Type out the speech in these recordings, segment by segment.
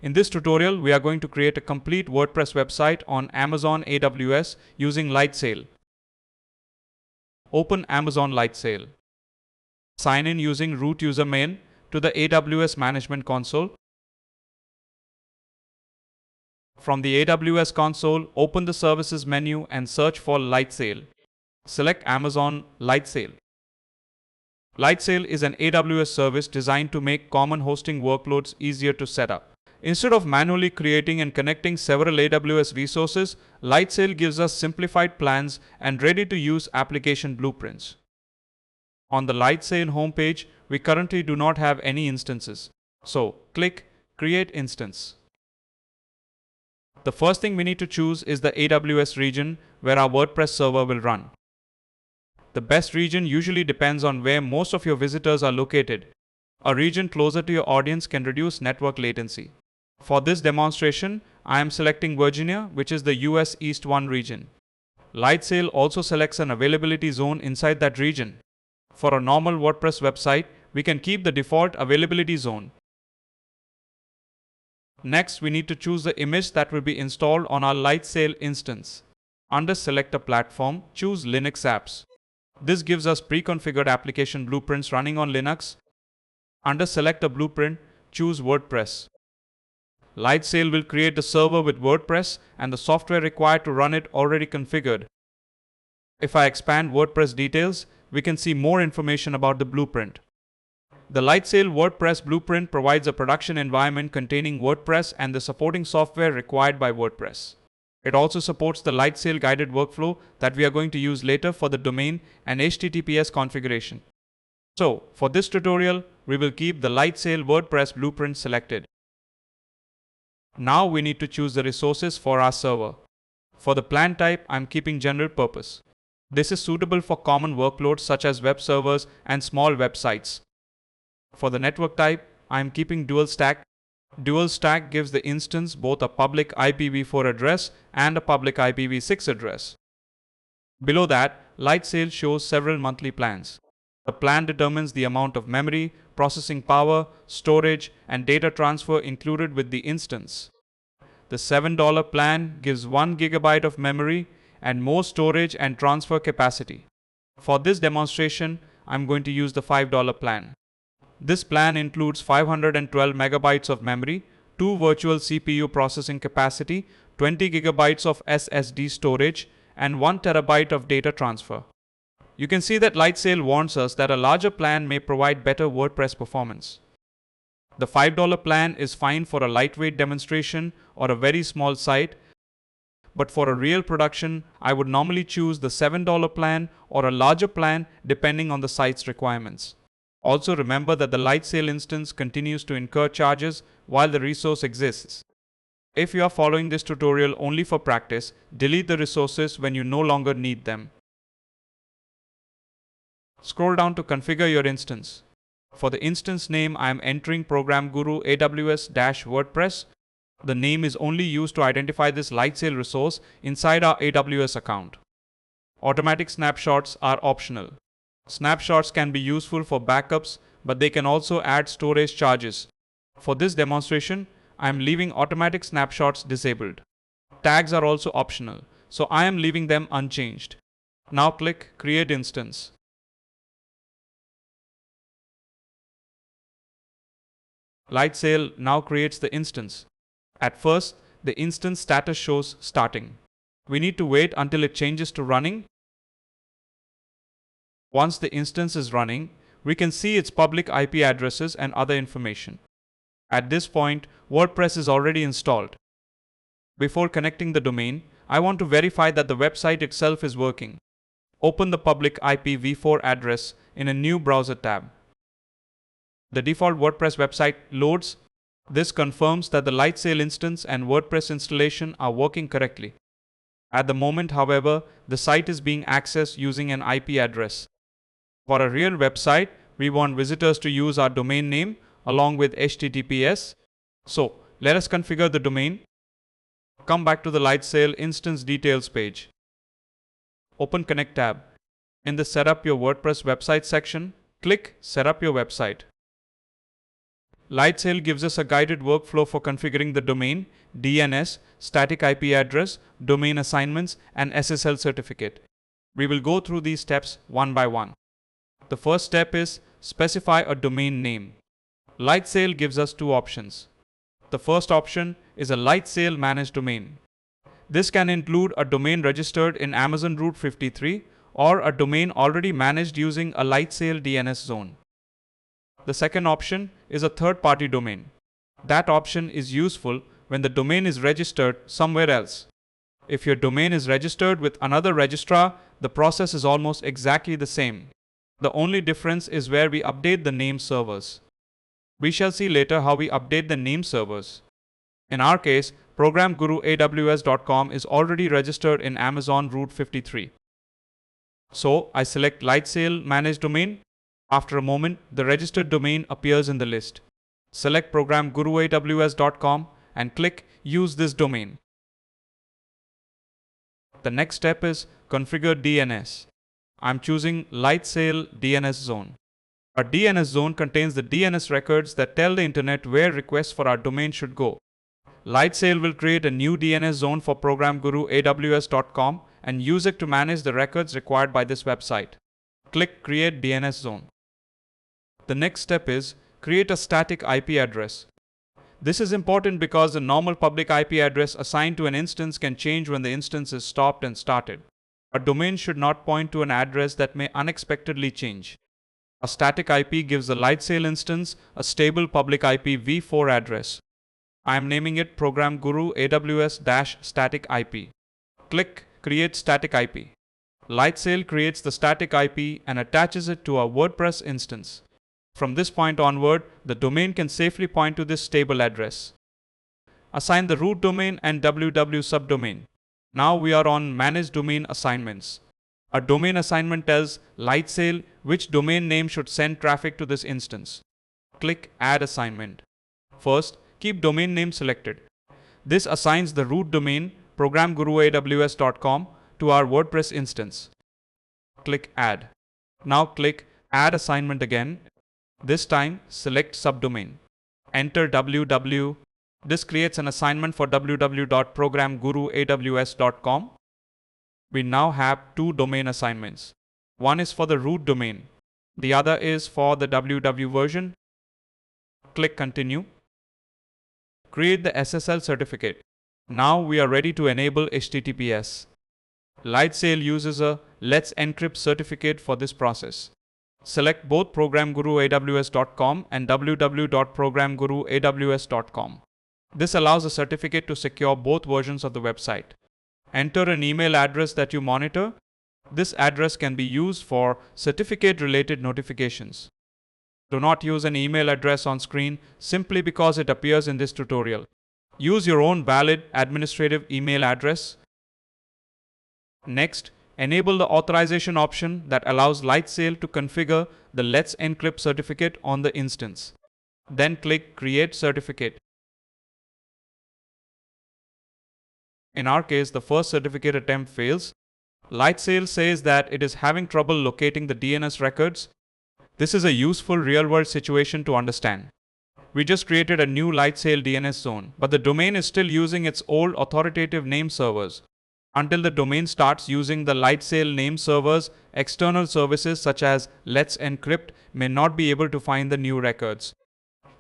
In this tutorial, we are going to create a complete WordPress website on Amazon AWS using Lightsail. Open Amazon Lightsail. Sign in using root user main to the AWS Management Console. From the AWS console, open the Services menu and search for Lightsail. Select Amazon Lightsail. Lightsail is an AWS service designed to make common hosting workloads easier to set up. Instead of manually creating and connecting several AWS resources, Lightsail gives us simplified plans and ready-to-use application blueprints. On the Lightsail homepage, we currently do not have any instances. So, click Create Instance. The first thing we need to choose is the AWS region where our WordPress server will run. The best region usually depends on where most of your visitors are located. A region closer to your audience can reduce network latency. For this demonstration, I am selecting Virginia, which is the US East 1 region. Lightsail also selects an availability zone inside that region. For a normal WordPress website, we can keep the default availability zone. Next, we need to choose the image that will be installed on our Lightsail instance. Under Select a Platform, choose Linux Apps. This gives us pre-configured application blueprints running on Linux. Under Select a Blueprint, choose WordPress. Lightsail will create the server with WordPress and the software required to run it already configured. If I expand WordPress details, we can see more information about the blueprint. The Lightsail WordPress blueprint provides a production environment containing WordPress and the supporting software required by WordPress. It also supports the Lightsail guided workflow that we are going to use later for the domain and HTTPS configuration. So, for this tutorial, we will keep the Lightsail WordPress blueprint selected. Now we need to choose the resources for our server. For the plan type, I am keeping general purpose. This is suitable for common workloads such as web servers and small websites. For the network type, I am keeping dual stack. Dual stack gives the instance both a public IPv4 address and a public IPv6 address. Below that, Lightsail shows several monthly plans. The plan determines the amount of memory, processing power, storage, and data transfer included with the instance. The $7 plan gives 1 GB of memory and more storage and transfer capacity. For this demonstration, I am going to use the $5 plan. This plan includes 512 megabytes of memory, 2 virtual CPU processing capacity, 20 gigabytes of SSD storage, and 1 terabyte of data transfer. You can see that Lightsail warns us that a larger plan may provide better WordPress performance. The $5 plan is fine for a lightweight demonstration or a very small site, but for a real production, I would normally choose the $7 plan or a larger plan depending on the site's requirements. Also remember that the Lightsail instance continues to incur charges while the resource exists. If you are following this tutorial only for practice, delete the resources when you no longer need them. Scroll down to configure your instance. For the instance name, I am entering Program Guru AWS-WordPress. The name is only used to identify this Lightsail resource inside our AWS account. Automatic snapshots are optional. Snapshots can be useful for backups, but they can also add storage charges. For this demonstration, I am leaving automatic snapshots disabled. Tags are also optional, so I am leaving them unchanged. Now click Create Instance. Lightsail now creates the instance. At first, the instance status shows starting. We need to wait until it changes to running. Once the instance is running, we can see its public IP addresses and other information. At this point, WordPress is already installed. Before connecting the domain, I want to verify that the website itself is working. Open the public IPv4 address in a new browser tab. The default WordPress website loads. This confirms that the Lightsail instance and WordPress installation are working correctly. At the moment, however, the site is being accessed using an IP address. For a real website, we want visitors to use our domain name along with HTTPS. So, let us configure the domain. Come back to the Lightsail instance details page. Open Connect tab. In the Set up your WordPress website section, click Set up your website. Lightsail gives us a guided workflow for configuring the domain, DNS, static IP address, domain assignments, and SSL certificate. We will go through these steps one by one. The first step is specify a domain name. Lightsail gives us two options. The first option is a Lightsail managed domain. This can include a domain registered in Amazon Route 53 or a domain already managed using a Lightsail DNS zone. The second option is a third-party domain. That option is useful when the domain is registered somewhere else. If your domain is registered with another registrar, the process is almost exactly the same. The only difference is where we update the name servers. We shall see later how we update the name servers. In our case, programguruaws.com is already registered in Amazon Route 53. So I select Lightsail Managed Domain. After a moment, the registered domain appears in the list. Select programguruaws.com and click Use this domain. The next step is Configure DNS. I'm choosing Lightsail DNS Zone. Our DNS zone contains the DNS records that tell the internet where requests for our domain should go. Lightsail will create a new DNS zone for programguruaws.com and use it to manage the records required by this website. Click Create DNS Zone. The next step is create a static IP address. This is important because the normal public IP address assigned to an instance can change when the instance is stopped and started. A domain should not point to an address that may unexpectedly change. A static IP gives the Lightsail instance a stable public IP v4 address. I am naming it programguruaws-static IP. Click Create Static IP. Lightsail creates the static IP and attaches it to our WordPress instance. From this point onward, the domain can safely point to this stable address. Assign the root domain and www subdomain. Now we are on Manage Domain Assignments. A domain assignment tells Lightsail which domain name should send traffic to this instance. Click Add Assignment. First, keep domain name selected. This assigns the root domain programguruaws.com to our WordPress instance. Click Add. Now click Add Assignment again. This time select subdomain. Enter www. This creates an assignment for www.programguruaws.com. We now have two domain assignments. One is for the root domain. The other is for the www version. Click Continue. Create the SSL certificate. Now we are ready to enable HTTPS. Lightsail uses a Let's Encrypt certificate for this process. Select both programguruaws.com and www.programguruaws.com. This allows the certificate to secure both versions of the website. Enter an email address that you monitor. This address can be used for certificate-related notifications. Do not use an email address on screen simply because it appears in this tutorial. Use your own valid administrative email address. Next, enable the authorization option that allows Lightsail to configure the Let's Encrypt certificate on the instance. Then click Create Certificate. In our case, the first certificate attempt fails. Lightsail says that it is having trouble locating the DNS records. This is a useful real-world situation to understand. We just created a new Lightsail DNS zone, but the domain is still using its old authoritative name servers. Until the domain starts using the Lightsail name servers, external services such as Let's Encrypt may not be able to find the new records.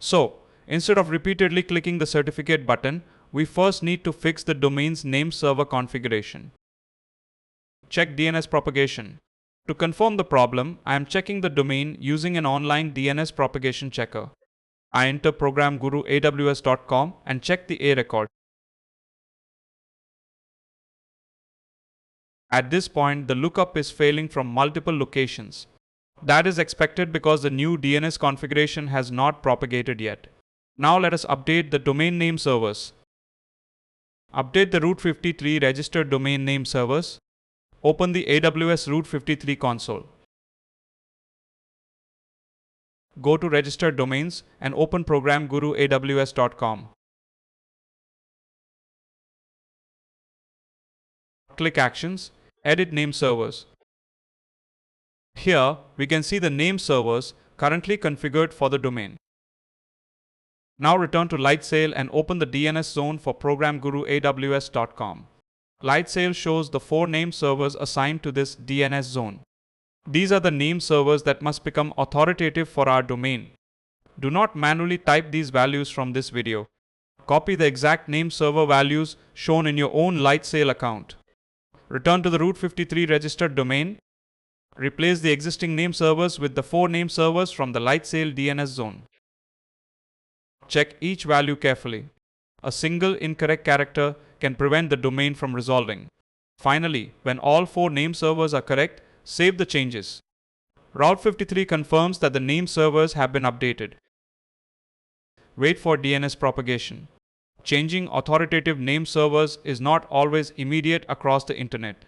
So, instead of repeatedly clicking the certificate button, we first need to fix the domain's name server configuration. Check DNS Propagation. To confirm the problem, I am checking the domain using an online DNS propagation checker. I enter programguruaws.com and check the A record. At this point, the lookup is failing from multiple locations. That is expected because the new DNS configuration has not propagated yet. Now let us update the domain name servers. Update the Route 53 registered domain name servers. Open the AWS Route 53 console. Go to Registered Domains and open programguruaws.com. Click Actions, Edit Name Servers. Here, we can see the name servers currently configured for the domain. Now return to Lightsail and open the DNS zone for programguruaws.com. Lightsail shows the 4 name servers assigned to this DNS zone. These are the name servers that must become authoritative for our domain. Do not manually type these values from this video. Copy the exact name server values shown in your own Lightsail account. Return to the Route 53 registered domain. Replace the existing name servers with the 4 name servers from the Lightsail DNS zone. Check each value carefully. A single incorrect character can prevent the domain from resolving. Finally, when all 4 name servers are correct, save the changes. Route 53 confirms that the name servers have been updated. Wait for DNS propagation. Changing authoritative name servers is not always immediate across the internet.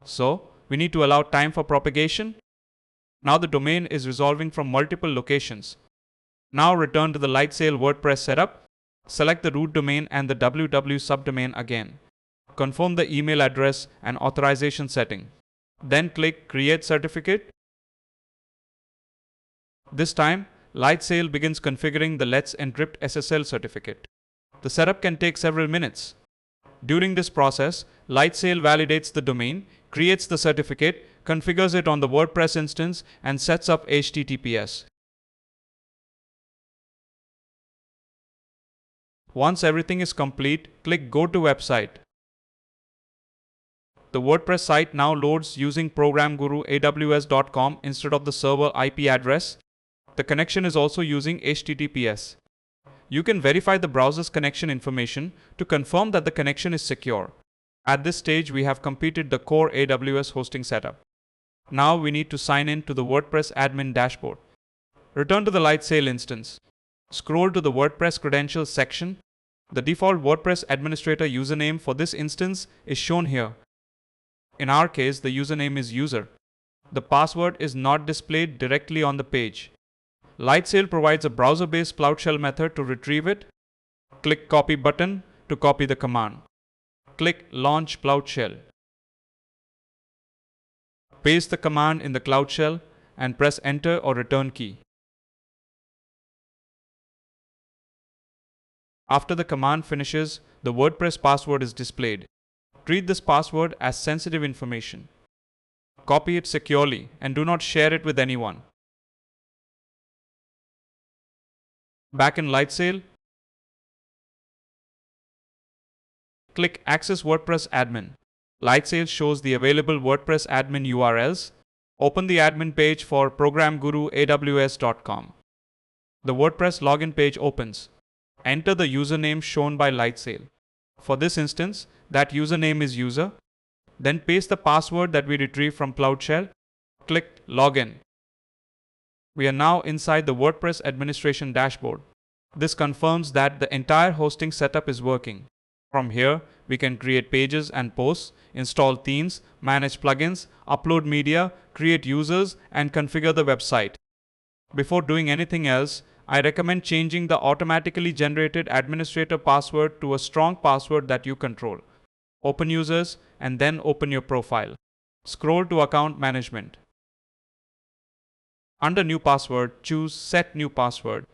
So, we need to allow time for propagation. Now the domain is resolving from multiple locations. Now return to the Lightsail WordPress setup. Select the root domain and the www subdomain again. Confirm the email address and authorization setting. Then click Create Certificate. This time, Lightsail begins configuring the Let's Encrypt SSL certificate. The setup can take several minutes. During this process, Lightsail validates the domain, creates the certificate, configures it on the WordPress instance, and sets up HTTPS. Once everything is complete, click Go to Website. The WordPress site now loads using programguruaws.com instead of the server IP address. The connection is also using HTTPS. You can verify the browser's connection information to confirm that the connection is secure. At this stage, we have completed the core AWS hosting setup. Now we need to sign in to the WordPress admin dashboard. Return to the Lightsail instance. Scroll to the WordPress credentials section. The default WordPress administrator username for this instance is shown here. In our case, the username is user. The password is not displayed directly on the page. Lightsail provides a browser-based Cloud Shell method to retrieve it. Click Copy button to copy the command. Click Launch Cloud Shell. Paste the command in the Cloud Shell and press Enter or Return key. After the command finishes, the WordPress password is displayed. Treat this password as sensitive information. Copy it securely and do not share it with anyone. Back in Lightsail, click Access WordPress Admin. Lightsail shows the available WordPress admin URLs. Open the admin page for programguruaws.com. The WordPress login page opens. Enter the username shown by Lightsail. For this instance, that username is user. Then paste the password that we retrieved from Cloud Shell. Click Login. We are now inside the WordPress administration dashboard. This confirms that the entire hosting setup is working. From here, we can create pages and posts, install themes, manage plugins, upload media, create users, and configure the website. Before doing anything else, I recommend changing the automatically generated administrator password to a strong password that you control. Open Users and then open your profile. Scroll to Account Management. Under New Password, choose Set New Password.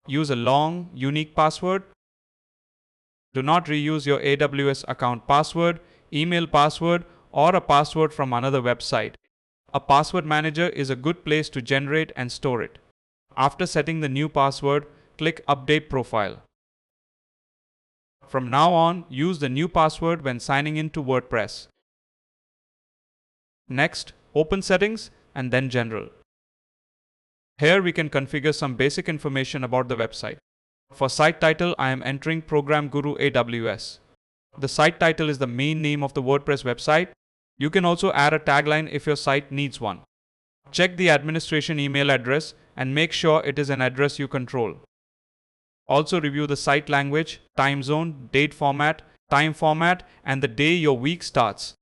Use a long, unique password. Do not reuse your AWS account password, email password, or a password from another website. A password manager is a good place to generate and store it. After setting the new password, click Update Profile. From now on, use the new password when signing in to WordPress. Next, open Settings and then General. Here we can configure some basic information about the website. For site title, I am entering Program Guru AWS. The site title is the main name of the WordPress website. You can also add a tagline if your site needs one. Check the administration email address and make sure it is an address you control. Also review the site language, time zone, date format, time format, and the day your week starts.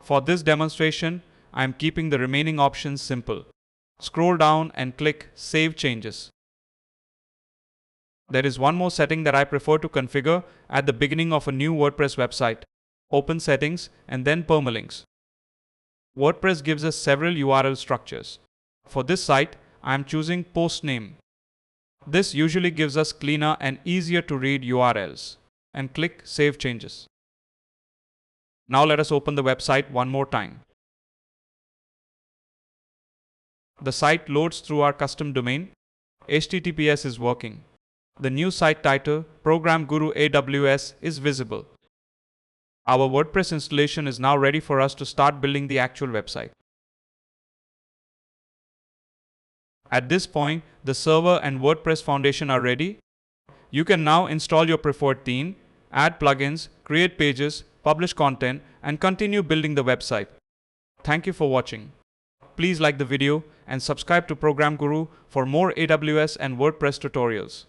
For this demonstration, I am keeping the remaining options simple. Scroll down and click Save Changes. There is one more setting that I prefer to configure at the beginning of a new WordPress website. Open Settings and then Permalinks. WordPress gives us several URL structures. For this site, I am choosing post name. This usually gives us cleaner and easier to read URLs. And click Save Changes. Now let us open the website one more time. The site loads through our custom domain. HTTPS is working. The new site title, Program Guru AWS, is visible. Our WordPress installation is now ready for us to start building the actual website. At this point, the server and WordPress foundation are ready. You can now install your preferred theme, add plugins, create pages, publish content, and continue building the website. Thank you for watching. Please like the video and subscribe to Program Guru for more AWS and WordPress tutorials.